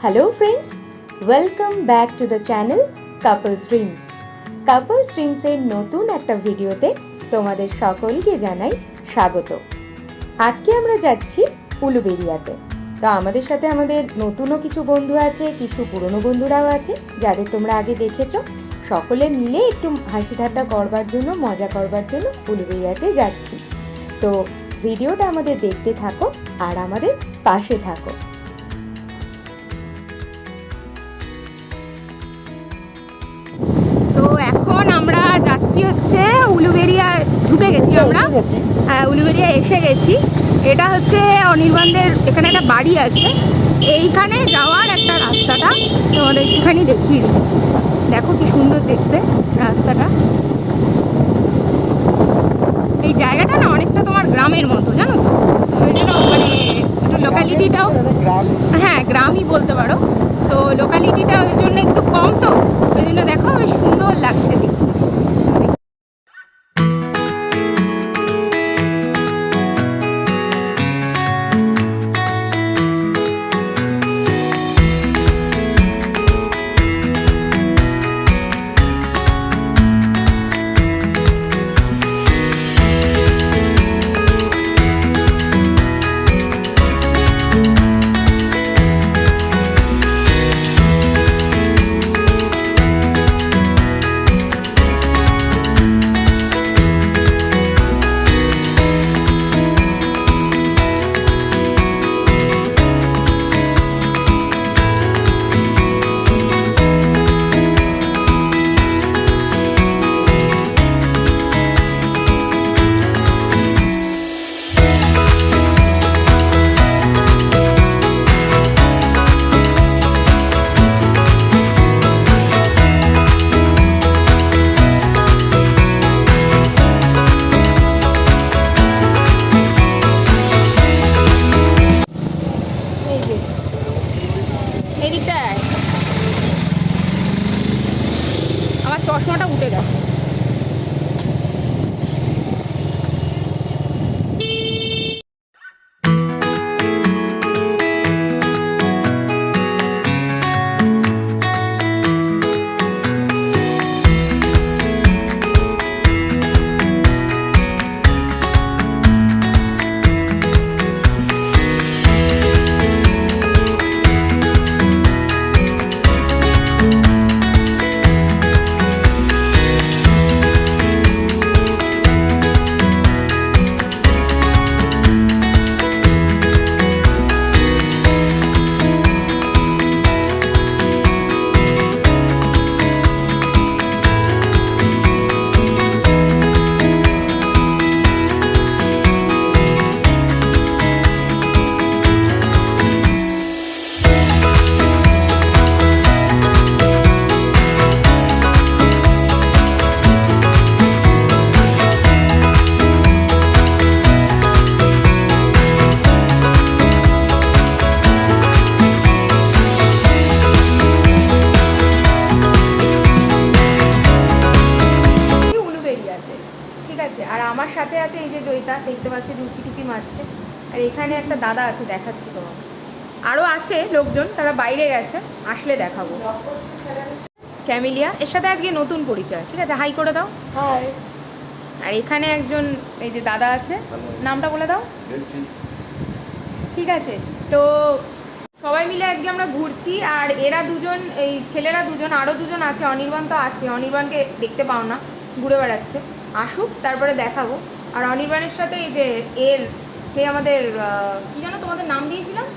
Hello friends, welcome back to the channel Couples Dreams. Couples Dreams এর নতুন একটা ভিডিওতে তোমাদের সকলকে জানাই স্বাগত। আজকে আমরা যাচ্ছি উলুবেড়িয়াতে। তো আমাদের সাথে আমাদের নতুনও কিছু বন্ধু আছে, কিছু পুরনো বন্ধুরাও আছে যাদের তোমরা আগে দেখেছো। সকলে মিলে একটু হাসি ঠাট্টা করবার জন্য, মজা করবার জন্য উলুবেড়িয়াতে যাচ্ছি। তো ভিডিওটা আমাদের দেখতে থাকো আর আমাদের পাশে থাকো। তো এখন আমরা যাচ্ছি হচ্ছে উলুবেড়িয়া, ঢুকে গেছি আমরা, উলুবেড়িয়া এসে গেছি। এটা হচ্ছে অনির্বাণদের এখানে একটা বাড়ি আছে, এইখানে যাওয়ার একটা রাস্তাটা তোমাদের একটুখানি দেখিয়ে দিচ্ছি। দেখো কি সুন্দর দেখতে রাস্তাটা। এই জায়গাটা না অনেকটা তোমার গ্রামের মতো, জানো তো, ওই জন্য মানে একটু লোকালিটিটাও, হ্যাঁ গ্রামই বলতে পারো। তো লোকালিটিটা ওই জন্য একটু কম, তো ওই জন্য দেখো বেশ সুন্দর লাগছে দেখতে। আমার চশমাটা উঠে গেছে। আর আমার সাথে আছে এই যে জয়িতা, দেখতে পাচ্ছি যে উঁকি টুকি মারছে। আর এখানে একটা দাদা আছে, দেখাচ্ছি তোমাকে। আরও আছে লোকজন, তারা বাইরে গেছে, আসলে দেখাবো। ক্যামিলিয়া, এর সাথে আজকে নতুন পরিচয়, ঠিক আছে, হাই করে দাও। হাই। আর এখানে একজন এই যে দাদা আছে, নামটা বলে দাও। ঠিক আছে, তো সবাই মিলে আজকে আমরা ঘুরছি। আর এরা দুজন, এই ছেলেরা দুজন, আরও দুজন আছে, অনির্বাণ তো আছে, অনির্বাণকে দেখতে পাও না, ঘুরে বেড়াচ্ছে, আসুক তারপরে দেখাবো। আর অনির্বাণের সাথে এই যে এর, সে আমাদের কি জানো তোমাদের নাম দিয়েছিলাম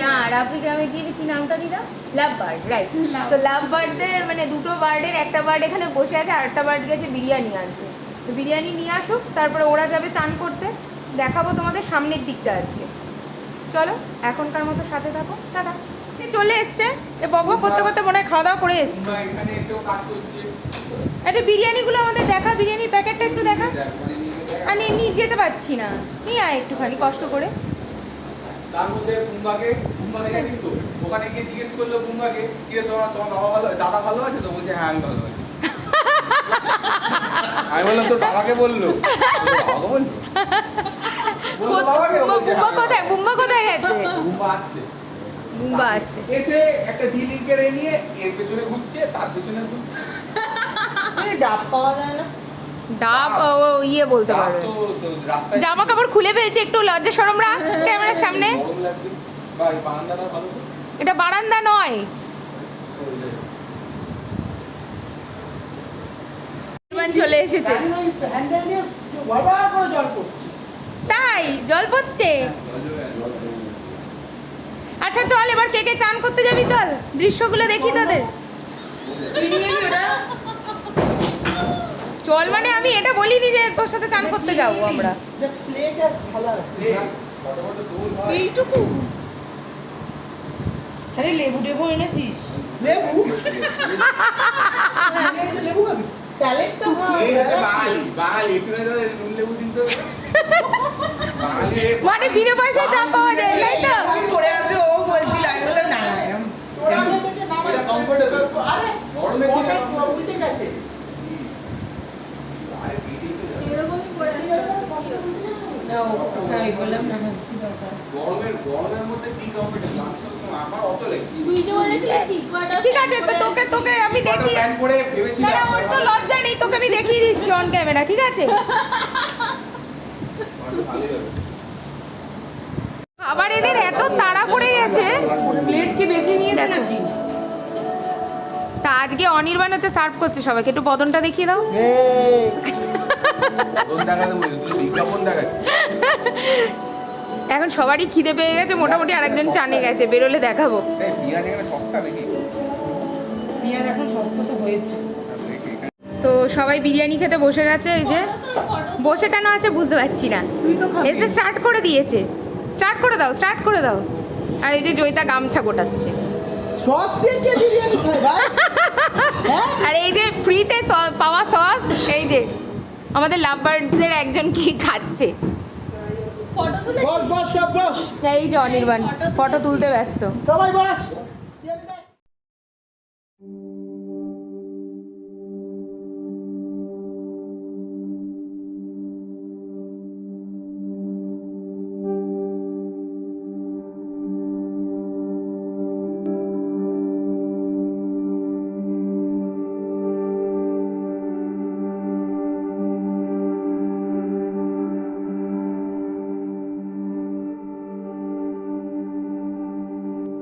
না, রাফি গ্রামে গিয়ে কি নামটা দিলাম, লাভ বার্ড, রাইট। তো লাভ বার্ডদের মানে দুটো বার্ডের, একটা বার্ড এখানে বসে আছে, আর একটা বার্ড গেছে বিরিয়ানি আনতে। তো বিরিয়ানি নিয়ে আসুক, তারপরে ওরা যাবে চান করতে, দেখাবো তোমাদের সামনের দিকটা আজকে। চলো এখনকার মতো সাথে থাকো, টাটা। চলে এসছে, বক বক করতে করতে মনে হয় খাওয়া দাওয়া করে এসছে। একটা বিরিয়ানিগুলো আমাদের দেখা, বিরিয়ানির প্যাকেটটা একটু দেখা। আর নিয়ে যেতে পারছি না, নিয়ে আয় একটুখানি কষ্ট করে। তার মধ্যে বুম্বাকে গেছিস তো, ওখানে গিয়ে জিজ্ঞেস করলো বুম্বাকে, কি রে তোমার বাবা ভালো, দাদা ভালো আছে তো? বলছে হ্যাঁ আমি ভালো আছি। আমি বললাম তোর বাবাকে বললো, বাবাকে বললো বলতো বাবাকে, বলছে, হ্যাঁ, বুম্বা কোথায় গেছে? বুম্বা আসছে। বুম্বা আসছে। এসে একটা ডিলিংকের নিয়ে এর পেছনে ঘুরছে, তার পেছনে ঘুরছে। ডাব পাওয়া যায় না? ডাব ও ইয়ে বলতে ডাব পারবে। তো রাস্তায় জামা কাপড় খুলে ফেলছে, একটু লজ্জা শরম রাখ ক্যামেরার সামনে। গরম লাগবে। ভাই বারান্দাটা ভালো তো? এটা বারান্দা নয়। চলে এসেছে। তাই জল পড়ছে। আচ্ছা চল এবার কে কে চান করতে যাবি, চল দৃশ্যগুলো দেখি তোদের। চল মানে আমি এটা বলিনি যে তোর সাথে চান করতে যাবো আমরা। এইটুকু? আরে লেবু টেবু এনেছিস? স্যালাড তো মানে বিনা পয়সায় চা পাওয়া যায়, তাই তো? করে আসবে ও বলছিল, আমি বললাম না এরকম না, আমি বললাম না কি দরকার। গরমের মধ্যে কি কমফোর্টেবল আমি সবসময় আমার অত লাগে তুই যে বলেছিলি কি কোয়ার্টার ঠিক আছে তো তোকে আমি দেখি। প্যান্ট পরে না ভেবেছিলাম না, ওর তো লজ্জা নেই, তোকে আমি দেখিয়ে দিচ্ছি অন ক্যামেরা, ঠিক আছে? ভালোই হবে। আবার এদের এত তাড়া পড়ে গেছে। প্লেট কি বেশি নিয়েছে নাকি? তা আজকে অনির্বাণ হচ্ছে সার্ভ করছে সবাইকে, একটু বদনটা দেখিয়ে দাও। বদন দেখাতে বলি, তুই বিজ্ঞাপন দেখাচ্ছিস। এখন সবারই খিদে পেয়ে গেছে মোটামুটি, আরেকজন চানে গেছে, বেরোলে দেখাবো। এই পিঁয়াজ এখানে সস্তা নাকি? পেঁয়াজ এখন সস্তা তো হয়েছে। তো সবাই বিরিয়ানি খেতে বসে গেছে, এই যে বসে কেন আছে বুঝতে পারছি না। তুই তো খাবি। এসে স্টার্ট করে দিয়েছে, স্টার্ট করে দাও, স্টার্ট করে দাও। আর এই যে জয়িতা গামছা গোটাচ্ছে। সস দিয়ে কে বিরিয়ানি খায় ভাই? আর এই যে ফ্রিতে পাওয়া সস, এই যে আমাদের লাভ বার্ডসের একজন কি খাচ্ছে। ফটো তুলে বস বস সব বস এই যে অনির্বাণ ফটো তুলতে ব্যস্ত। সবাই বস